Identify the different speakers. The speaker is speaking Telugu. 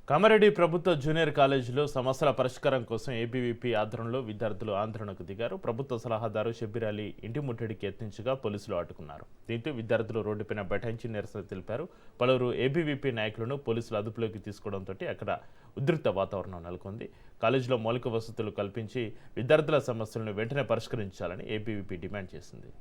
Speaker 1: కామారెడ్డి ప్రభుత్వ జూనియర్ కాలేజీలో సమస్యల పరిష్కారం కోసం ఏబీవీపీ ఆధ్వర్యంలో విద్యార్థులు ఆందోళనకు దిగారు. ప్రభుత్వ సలహాదారు షబ్బీర్ అలీ ఇంటి ముట్టడికి యత్నించగా పోలీసులు అడ్డుకున్నారు. దీంతో విద్యార్థులు రోడ్డుపైన బైఠాయించి నిరసన తెలిపారు. పలువురు ఏబీవీపీ నాయకులను పోలీసులు అదుపులోకి తీసుకోవడంతో అక్కడ ఉద్రిక్త వాతావరణం నెలకొంది. కాలేజీలో మౌలిక వసతులు కల్పించి విద్యార్థుల సమస్యలను వెంటనే పరిష్కరించాలని ఏబీవీపీ డిమాండ్ చేసింది.